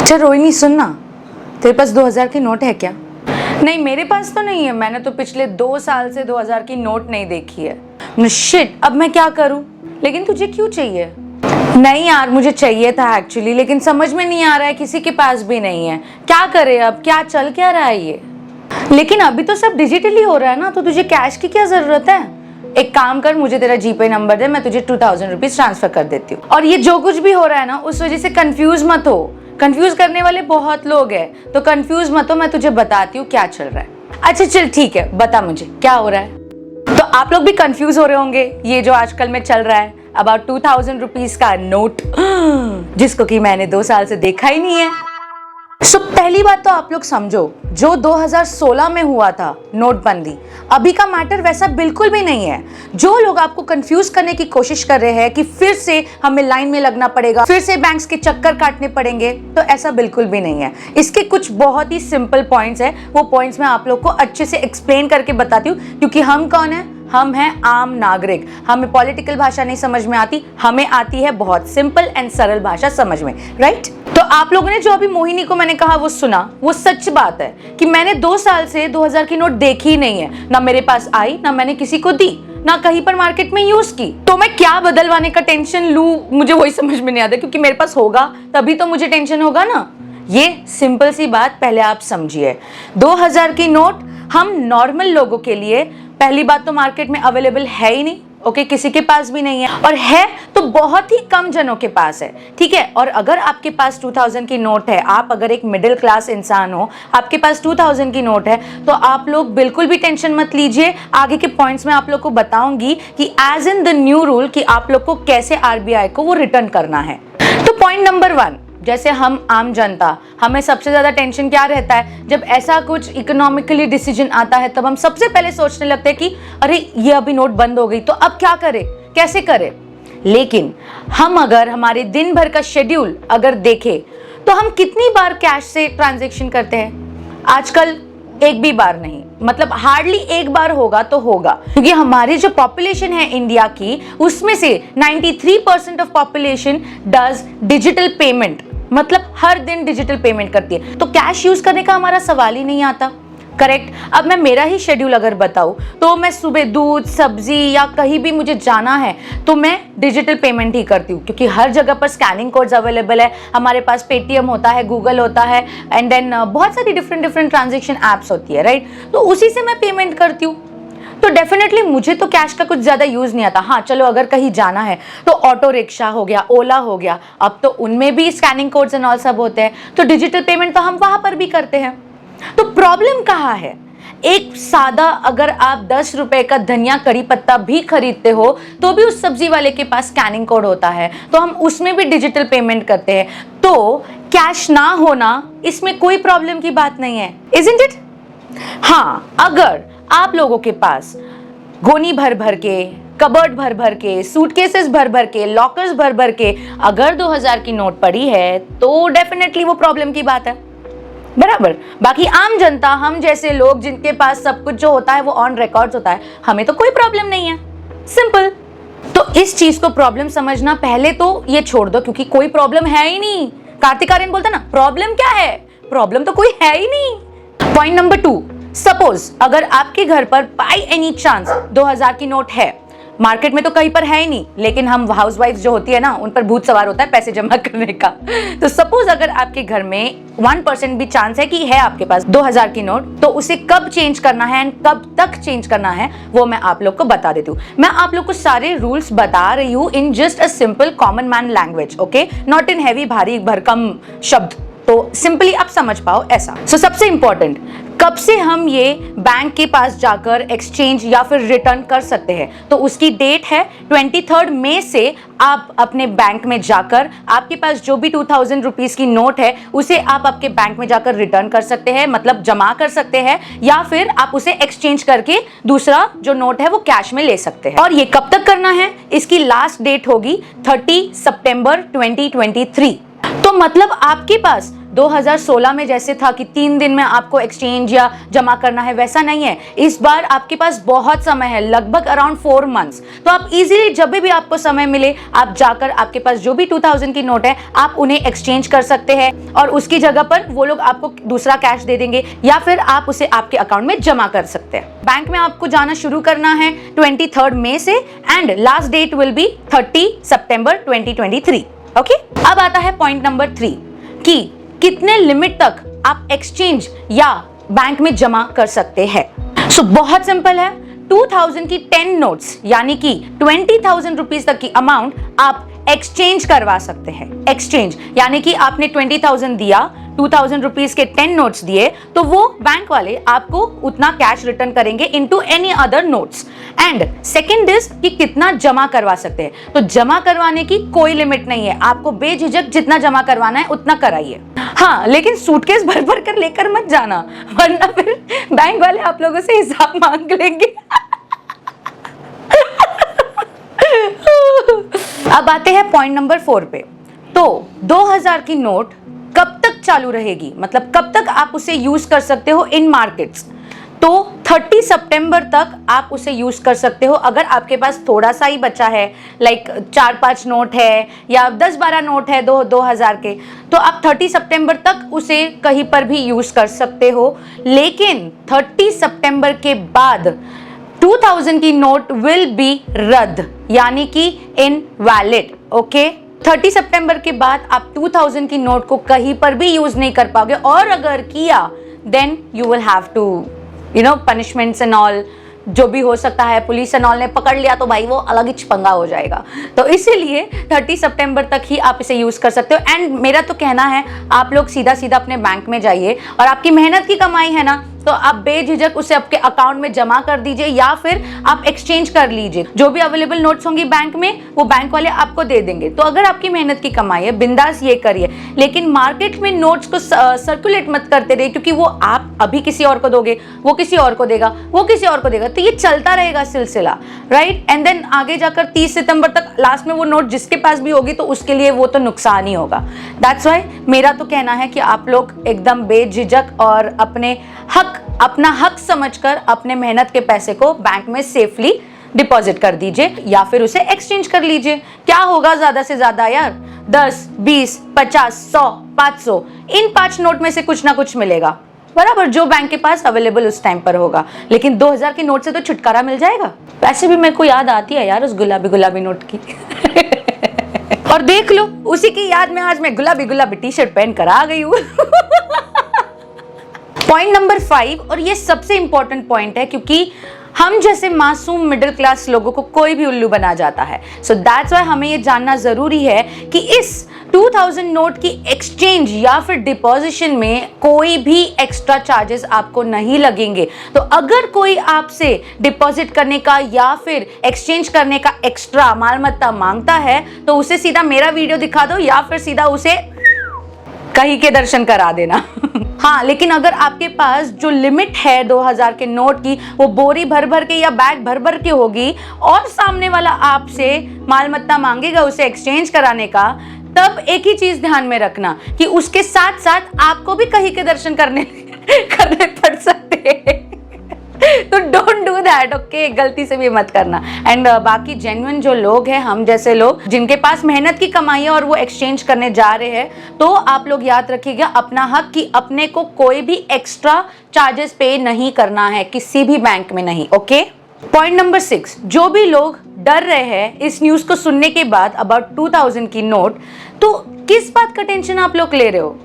अच्छा रोहिणी सुनना, तेरे पास 2000 की नोट है क्या? नहीं मेरे पास तो नहीं है, मैंने तो पिछले 2 साल से 2000 की नोट नहीं देखी है। शिट, अब मैं क्या करूं? लेकिन तुझे क्यों चाहिए? नहीं यार मुझे चाहिए था एक्चुअली, लेकिन समझ में नहीं आ रहा है, किसी के पास भी नहीं है। क्या करे अब, क्या चल क्या रहा है ये? लेकिन अभी तो सब डिजिटली हो रहा है ना, तो तुझे कैश की क्या जरूरत है? एक काम कर, मुझे तेरा जीपे नंबर दे, मैं तुझे 2000 रुपीज ट्रांसफर कर देती हूँ। और ये जो कुछ भी हो रहा है ना, उस वजह से कंफ्यूज मत हो। कंफ्यूज करने वाले बहुत लोग हैं, तो कंफ्यूज मत हो, मैं तुझे बताती हूँ क्या चल रहा है। अच्छा चल ठीक है, बता मुझे क्या हो रहा है। तो आप लोग भी कंफ्यूज हो रहे होंगे, ये जो आजकल में चल रहा है अबाउट 2000 रुपीज का नोट, जिसको कि मैंने 2 साल से देखा ही नहीं है। सो पहली बात तो आप लोग समझो, जो 2016 में हुआ था नोटबंदी, अभी का मैटर वैसा बिल्कुल भी नहीं है। जो लोग आपको कंफ्यूज करने की कोशिश कर रहे हैं कि फिर से हमें लाइन में लगना पड़ेगा, फिर से बैंक्स के चक्कर काटने पड़ेंगे, तो ऐसा बिल्कुल भी नहीं है। इसके कुछ बहुत ही सिंपल पॉइंट्स है, वो पॉइंट्स मैं आप लोग को अच्छे से एक्सप्लेन करके बताती हूँ। क्योंकि हम कौन है? हम हैं आम नागरिक, हमें पॉलिटिकल भाषा नहीं समझ में आती, हमें आती है बहुत सिंपल एंड सरल भाषा समझ में, राइट? तो आप लोगों ने जो अभी मोहिनी को मैंने कहा वो सुना, वो सच बात है कि मैंने 2 साल से 2000 की नोट देखी ही नहीं है, ना मेरे पास आई, ना मैंने किसी को दी, ना कहीं पर मार्केट में यूज की। तो मैं क्या बदलवाने का टेंशन लूं, मुझे वही समझ में नहीं आता, क्योंकि मेरे पास होगा तभी तो मुझे टेंशन होगा ना। ये सिंपल सी बात पहले आप समझिए। 2000 की नोट हम नॉर्मल लोगों के लिए, पहली बात तो मार्केट में अवेलेबल है ही नहीं, ओके, किसी के पास भी नहीं है, और है तो बहुत ही कम जनों के पास है, ठीक है। और अगर आपके पास 2000 की नोट है, आप अगर एक मिडिल क्लास इंसान हो, आपके पास 2000 की नोट है, तो आप लोग बिल्कुल भी टेंशन मत लीजिए। आगे के पॉइंट्स में आप लोग को बताऊंगी कि as in the new rule कि आप लोग को कैसे आरबीआई को वो रिटर्न करना है। तो पॉइंट नंबर 1, जैसे हम आम जनता, हमें सबसे ज्यादा टेंशन क्या रहता है? जब ऐसा कुछ इकोनॉमिकली डिसीजन आता है, तब हम सबसे पहले सोचने लगते हैं कि अरे ये अभी नोट बंद हो गई, तो अब क्या करें, कैसे करें। लेकिन हम अगर हमारे दिन भर का शेड्यूल अगर देखें, तो हम कितनी बार कैश से ट्रांजैक्शन करते हैं? आजकल एक भी बार नहीं, मतलब हार्डली एक बार होगा तो होगा, क्योंकि हमारी जो पॉपुलेशन है इंडिया की, उसमें से 93% of population does digital payment, मतलब हर दिन डिजिटल पेमेंट करती है। तो कैश यूज करने का हमारा सवाल ही नहीं आता, करेक्ट। अब मैं मेरा ही शेड्यूल अगर बताऊं, तो मैं सुबह दूध सब्जी या कहीं भी मुझे जाना है तो मैं डिजिटल पेमेंट ही करती हूँ, क्योंकि हर जगह पर स्कैनिंग कोड्स अवेलेबल है। हमारे पास पेटीएम होता है, गूगल होता है, एंड देन बहुत सारी डिफरेंट ट्रांजेक्शन एप्स होती है, राइट। तो उसी से मैं पेमेंट करती हूँ। तो डेफिनेटली मुझे तो कैश का कुछ ज्यादा यूज नहीं आता। हाँ चलो, अगर कहीं जाना है तो ऑटो रिक्शा हो गया, ओला हो गया, अब तो उनमें भी स्कैनिंग कोड्स एंड ऑल सब होते हैं, तो डिजिटल पेमेंट तो हम वहां पर भी करते हैं। तो प्रॉब्लम कहाँ है? एक सादा अगर आप 10 रुपए का धनिया कड़ी पत्ता भी खरीदते हो, तो भी उस सब्जी वाले के पास स्कैनिंग कोड होता है, तो हम उसमें भी डिजिटल पेमेंट करते हैं। तो कैश ना होना, इसमें कोई प्रॉब्लम की बात नहीं है, इजंट इट? हाँ, अगर आप लोगों के पास गोनी भर भर के, कबर्ड भर भर के, सूटकेसेस भर भर के, लॉकर्स भर भर के अगर 2000 की नोट पड़ी है, तो डेफिनेटली वो प्रॉब्लम की बात है, बराबर। बाकी आम जनता, हम जैसे लोग जिनके पास सब कुछ जो होता है वो ऑन रिकॉर्ड्स होता है, हमें तो कोई प्रॉब्लम नहीं है, सिंपल। तो इस चीज को प्रॉब्लम समझना, पहले तो ये छोड़ दो, क्योंकि कोई प्रॉब्लम है ही नहीं। कार्तिक आर्यन बोलता ना, प्रॉब्लम क्या है, प्रॉब्लम तो कोई है ही नहीं। पॉइंट नंबर 2, सपोज अगर आपके घर पर बाय एनी चांस 2000 की नोट है, मार्केट में तो कहीं पर है ही नहीं, लेकिन हम हाउसवाइफ जो होती है ना, उन पर भूत सवार होता है पैसे जमा करने का। तो सपोज अगर आपके घर में 1% भी चांस है कि है आपके पास 2000 की नोट, तो उसे कब चेंज करना है एंड कब तक चेंज करना है, वो मैं आप लोग को बता देती हूँ। मैं आप लोग को सारे रूल्स बता रही हूँ in just a simple common man language, okay, not in heavy भारी भरकम शब्द, तो सिंपली आप समझ पाओ ऐसा। सो सबसे इंपॉर्टेंट, कब से हम ये बैंक के पास जाकर एक्सचेंज या फिर रिटर्न कर सकते हैं? तो उसकी डेट है 23 मई से आप अपने बैंक में जाकर, आपके पास जो भी 2000 रुपीज की नोट है उसे आप आपके बैंक में जाकर रिटर्न कर सकते हैं, मतलब जमा कर सकते हैं, या फिर आप उसे एक्सचेंज करके दूसरा जो नोट है वो कैश में ले सकते हैं। और ये कब तक करना है? इसकी लास्ट डेट होगी 30 सितंबर 2023। तो मतलब आपके पास 2016 में जैसे था कि 3 दिन में आपको एक्सचेंज या जमा करना है, वैसा नहीं है। इस बार आपके पास बहुत समय है, लगभग अराउंड 4 मंथ्स। तो आप इजीली जब भी आपको समय मिले आप जाकर आपके पास जो भी 2000 की नोट है आप उन्हें एक्सचेंज कर सकते हैं और उसकी जगह पर वो लोग आपको दूसरा कैश दे देंगे या फिर आप उसे आपके अकाउंट में जमा कर सकते हैं। बैंक में आपको जाना शुरू करना है 23 मई से and last date will be 30 सितंबर 2023। ओके, अब आता है पॉइंट नंबर 3 कि कितने लिमिट तक आप एक्सचेंज या बैंक में जमा कर सकते हैं। सो बहुत सिंपल है, 2000 की 10 नोट्स यानी कि 20,000 रुपीज तक की अमाउंट आप एक्सचेंज करवा सकते हैं। एक्सचेंज यानी कि आपने 20,000 दिया, 2000 रुपीज के 10 नोट्स दिए तो वो बैंक वाले आपको उतना कैश रिटर्न करेंगे into any other notes. And second is कि कितना जमा करवा सकते हैं। तो जमा करवाने की कोई लिमिट नहीं है, आपको बेझिझक जितना जमा करवाना है उतना कराइए। हाँ, लेकिन सूटकेस भर भर कर लेकर मत जाना वरना फिर बैंक वाले आप लोगों से हिसाब मांग लेंगे। अब आते हैं पॉइंट नंबर 4 पे। तो 2000 की नोट कब तक चालू रहेगी, मतलब कब तक आप उसे यूज कर सकते हो इन मार्केट्स। तो 30 सितंबर तक आप उसे यूज कर सकते हो। अगर आपके पास थोड़ा सा ही बचा है, लाइक 4-5 नोट है या 10-12 नोट है 2000 के, तो आप 30 सितंबर तक उसे कहीं पर भी यूज कर सकते हो। लेकिन 30 सितंबर के बाद 2000 की नोट विल बी रद्द यानी कि इनवैलिड। ओके, 30 सितंबर के बाद आप 2000 की नोट को कहीं पर भी यूज नहीं कर पाओगे और अगर किया then you will have to punishments and all, जो भी हो सकता है। पुलिस एंड ऑल ने पकड़ लिया तो भाई वो अलग ही पंगा हो जाएगा। तो इसीलिए 30 सितंबर तक ही आप इसे यूज कर सकते हो। एंड मेरा तो कहना है आप लोग सीधा सीधा अपने बैंक में जाइए और आपकी मेहनत की कमाई है ना, तो आप बेझिझक उसे आपके अकाउंट में जमा कर दीजिए या फिर आप एक्सचेंज कर लीजिए। जो भी अवेलेबल नोट्स होंगी बैंक में वो बैंक वाले आपको दे देंगे। तो अगर आपकी मेहनत की कमाई है बिंदास ये करिए, लेकिन मार्केट में नोट्स को सर्कुलेट मत करते रहिए क्योंकि वो आप अभी किसी और को दोगे, वो किसी और को देगा, वो किसी और को देगा, तो ये चलता रहेगा सिलसिला, राइट। एंड देन आगे जाकर 30 सितंबर तक लास्ट में वो नोट जिसके पास भी होगी तो उसके लिए वो तो नुकसान ही होगा। दैट्स वाई मेरा तो कहना है कि आप लोग एकदम बेझिझक और अपना हक समझकर अपने मेहनत के पैसे को बैंक में सेफली डिपॉजिट कर दीजिए या फिर उसे एक्सचेंज कर लीजिए। क्या होगा ज्यादा से ज्यादा यार, 10, 20, 50, 100, 500 इन 5 नोट में से कुछ ना कुछ मिलेगा, बराबर, जो बैंक के पास अवेलेबल उस टाइम पर होगा। लेकिन 2000 की नोट से तो छुटकारा मिल जाएगा। वैसे भी मेरे को याद आती है यार उस गुलाबी गुलाबी नोट की। और देख लो उसी की याद में आज मैं गुलाबी गुलाबी टी शर्ट पहन कर आ गई हूँ। पॉइंट नंबर 5, और ये सबसे इंपॉर्टेंट पॉइंट है क्योंकि हम जैसे मासूम मिडिल क्लास लोगों को कोई भी उल्लू बना जाता है। सो दैट्स व्हाई हमें ये जानना जरूरी है कि इस 2000 नोट की एक्सचेंज या फिर डिपॉजिशन में कोई भी एक्स्ट्रा चार्जेस आपको नहीं लगेंगे। तो अगर कोई आपसे डिपॉजिट करने का या फिर एक्सचेंज करने का एक्स्ट्रा मालमत्ता मांगता है तो उसे सीधा मेरा वीडियो दिखा दो या फिर सीधा उसे कहीं के दर्शन करा देना। हाँ, लेकिन अगर आपके पास जो लिमिट है 2000 के नोट की वो बोरी भर भर के या बैग भर भर के होगी और सामने वाला आपसे मालमत्ता मांगेगा उसे एक्सचेंज कराने का, तब एक ही चीज ध्यान में रखना कि उसके साथ साथ आपको भी कहीं के दर्शन करने पड़ सकते हैं। तो डोंट डू दैट, ओके, गलती से भी मत करना। एंड बाकी जेन्युइन जो लोग हैं, हम जैसे लोग जिनके पास मेहनत की कमाई है और वो एक्सचेंज करने जा रहे हैं, तो आप लोग याद रखिएगा अपना हक कि अपने को कोई भी एक्स्ट्रा चार्जेस पे नहीं करना है, किसी भी बैंक में नहीं। ओके, पॉइंट नंबर 6, जो भी लोग डर रहे हैं इस न्यूज को सुनने के बाद अबाउट 2000 की नोट, तो किस बात का टेंशन आप लोग ले रहे हो।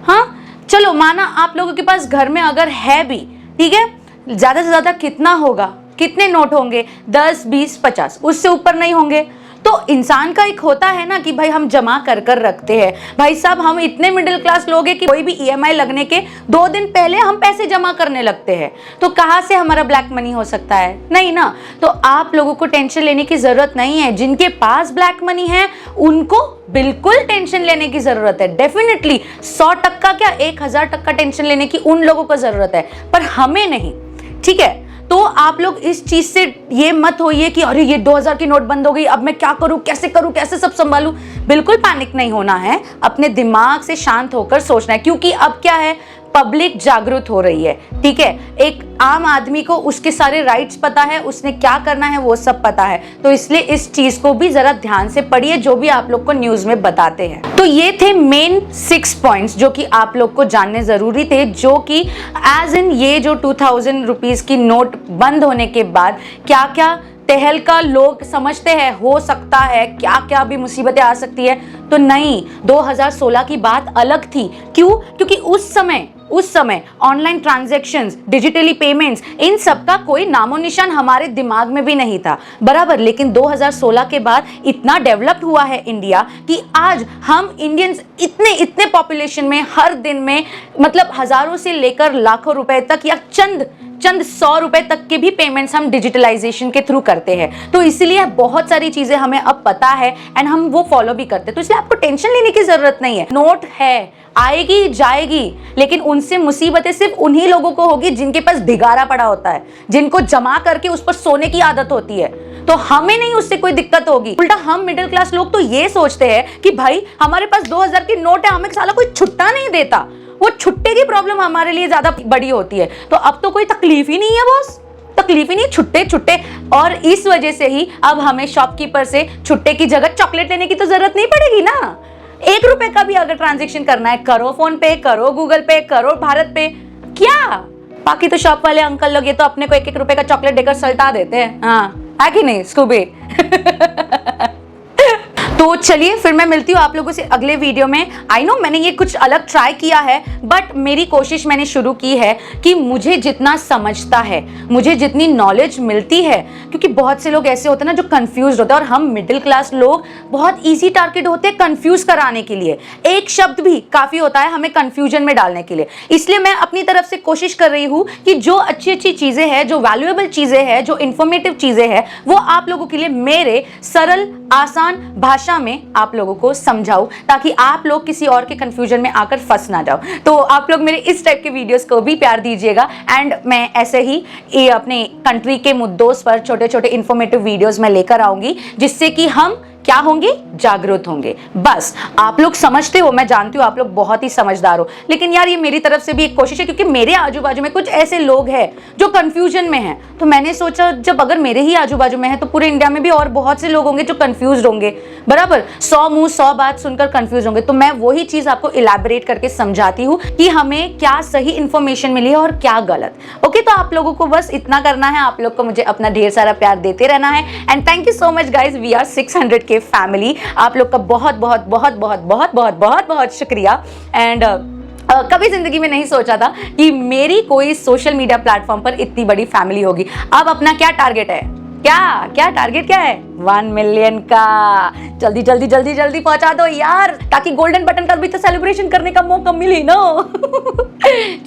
हाँ, चलो माना आप लोगों के पास घर में अगर है भी, ठीक है, ज्यादा से ज्यादा कितना होगा, कितने नोट होंगे, 10, 20, 50, उससे ऊपर नहीं होंगे। तो इंसान का एक होता है ना कि भाई हम जमा कर कर रखते हैं। भाई साहब, हम इतने मिडिल क्लास लोग हैं कि कोई भी ईएमआई लगने के 2 दिन पहले हम पैसे जमा करने लगते हैं। तो कहाँ से हमारा ब्लैक मनी हो सकता है, नहीं ना। तो आप लोगों को टेंशन लेने की जरूरत नहीं है। जिनके पास ब्लैक मनी है उनको बिल्कुल टेंशन लेने की जरूरत है। डेफिनेटली 100% क्या 1000% टेंशन लेने की उन लोगों को जरूरत है, पर हमें नहीं, ठीक है। तो आप लोग इस चीज से ये मत होइए कि अरे ये 2000 की नोट बंद हो गई, अब मैं क्या करूं, कैसे सब संभालूं। बिल्कुल पैनिक नहीं होना है, अपने दिमाग से शांत होकर सोचना है, क्योंकि अब क्या है, पब्लिक जागरूक हो रही है। ठीक है, एक आम आदमी को उसके सारे राइट्स पता है, उसने क्या करना है वो सब पता है, तो इसलिए इस चीज को भी जरा ध्यान से पढ़िए जो भी आप लोग को न्यूज में बताते हैं। तो ये थे मेन 6 पॉइंट्स जो कि आप लोग को जानने जरूरी थे, जो कि एज इन ये जो 2000 रुपीज की नोट बंद होने के बाद क्या क्या तहलका लोग समझते हैं हो सकता है, क्या क्या भी मुसीबतें आ सकती है। तो नहीं, 2016 की बात अलग थी। क्यों? क्योंकि उस समय ऑनलाइन ट्रांजैक्शंस, डिजिटली पेमेंट्स, इन सब का कोई नामो निशान हमारे दिमाग में भी नहीं था, बराबर। लेकिन 2016 के बाद इतना डेवलप्ड हुआ है इंडिया कि आज हम इंडियंस इतने पॉपुलेशन में हर दिन में मतलब हजारों से लेकर लाखों रुपए तक या चंद 100 रुपए तक के भी पेमेंट्स हम डिजिटलाइजेशन के थ्रू करते हैं। तो इसलिए बहुत सारी चीजें हमें अब पता है एंड हम वो फॉलो भी करते हैं। तो इसलिए आपको टेंशन लेने की जरूरत नहीं है। नोट है, आएगी जाएगी, लेकिन उनसे मुसीबतें सिर्फ उन्हीं लोगों को होगी जिनके पास ढिगारा पड़ा होता है, जिनको जमा करके उस पर सोने की आदत होती है। तो हमें नहीं उससे कोई दिक्कत होगी। उल्टा हम मिडिल क्लास लोग तो ये सोचते हैं कि भाई हमारे पास 2000 की नोट है, हमें साला कोई छुट्टा नहीं देता। वो छुट्टे की प्रॉब्लम हमारे लिए ज्यादा बड़ी होती है। तो अब तो कोई तकलीफ ही नहीं है बॉस, तकलीफ ही नहीं, छुट्टे। और इस वजह से ही अब हमें शॉपकीपर से छुट्टे की जगह चॉकलेट लेने की तो जरूरत नहीं पड़ेगी ना। 1 रुपए का भी अगर ट्रांजेक्शन करना है, करो फोन पे, करो गूगल पे, करो भारत पे। क्या बाकी तो शॉप वाले अंकल लोग ये तो अपने को 1-1 रुपए का चॉकलेट देकर सल्टा देते हैं। हाँ, है कि नहीं स्कूबी? तो चलिए फिर मैं मिलती हूँ आप लोगों से अगले वीडियो में। आई नो मैंने ये कुछ अलग ट्राई किया है, बट मेरी कोशिश मैंने शुरू की है कि मुझे जितना समझता है, मुझे जितनी नॉलेज मिलती है, क्योंकि बहुत से लोग ऐसे होते हैं ना जो कंफ्यूज होते हैं, और हम मिडिल क्लास लोग बहुत इजी टारगेट होते हैं कंफ्यूज कराने के लिए। एक शब्द भी काफी होता है हमें कंफ्यूजन में डालने के लिए। इसलिए मैं अपनी तरफ से कोशिश कर रही हूँ कि जो अच्छी चीजें हैं, जो वैल्यूएबल चीजें हैं, जो इंफॉर्मेटिव चीजें हैं, वो आप लोगों के लिए मेरे सरल आसान भाषा में आप लोगों को समझाऊं, ताकि आप लोग किसी और के कंफ्यूजन में आकर फंस ना जाओ। तो आप लोग मेरे इस टाइप के वीडियोस को भी प्यार दीजिएगा, एंड मैं ऐसे ही ये अपने कंट्री के मुद्दों पर छोटे छोटे इंफॉर्मेटिव वीडियोस में लेकर आऊंगी, जिससे कि हम क्या होंगे, जागरूक होंगे। बस आप लोग समझते हो, मैं जानती हूँ आप लोग बहुत ही समझदार हो, लेकिन यार ये मेरी तरफ से भी एक कोशिश है, क्योंकि मेरे आजू बाजू में कुछ ऐसे लोग हैं जो कंफ्यूजन में हैं। तो मैंने सोचा जब अगर मेरे ही आजू बाजू में है तो पूरे इंडिया में भी और बहुत से लोग होंगे जो कंफ्यूज होंगे, बराबर। 100 मुंह 100 बात सुनकर कंफ्यूज होंगे। तो मैं वही चीज आपको इलैबोरेट करके समझाती हूँ कि हमें क्या सही इंफॉर्मेशन मिली है और क्या गलत। ओके, तो आप लोगों को बस इतना करना है, आप लोग को मुझे अपना ढेर सारा प्यार देते रहना है। And thank you so much guys, we are 600 के फैमिली। आप लोग का बहुत बहुत बहुत बहुत बहुत बहुत बहुत बहुत शुक्रिया। एंड कभी जिंदगी में नहीं सोचा था कि मेरी कोई सोशल मीडिया प्लेटफॉर्म पर इतनी बड़ी फैमिली होगी। अब अपना क्या टारगेट है, क्या टारगेट क्या है? 1 मिलियन का। जल्दी जल्दी जल्दी जल्दी पहुंचा दो यार, ताकि गोल्डन बटन का भी तो सेलिब्रेशन करने का मौका मिले ना।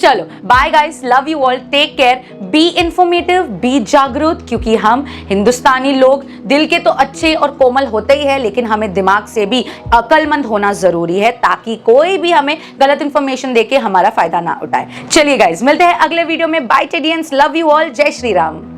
चलो bye guys, love you all, take care, be informative, be जागरूक, क्योंकि हम हिंदुस्तानी लोग दिल के तो अच्छे और कोमल होते ही है, लेकिन हमें दिमाग से भी अक्लमंद होना जरूरी है, ताकि कोई भी हमें गलत इंफॉर्मेशन देके हमारा फायदा ना उठाए। चलिए गाइस, मिलते हैं अगले वीडियो में। बाय टेडियंस, लव यू ऑल, जय श्री राम।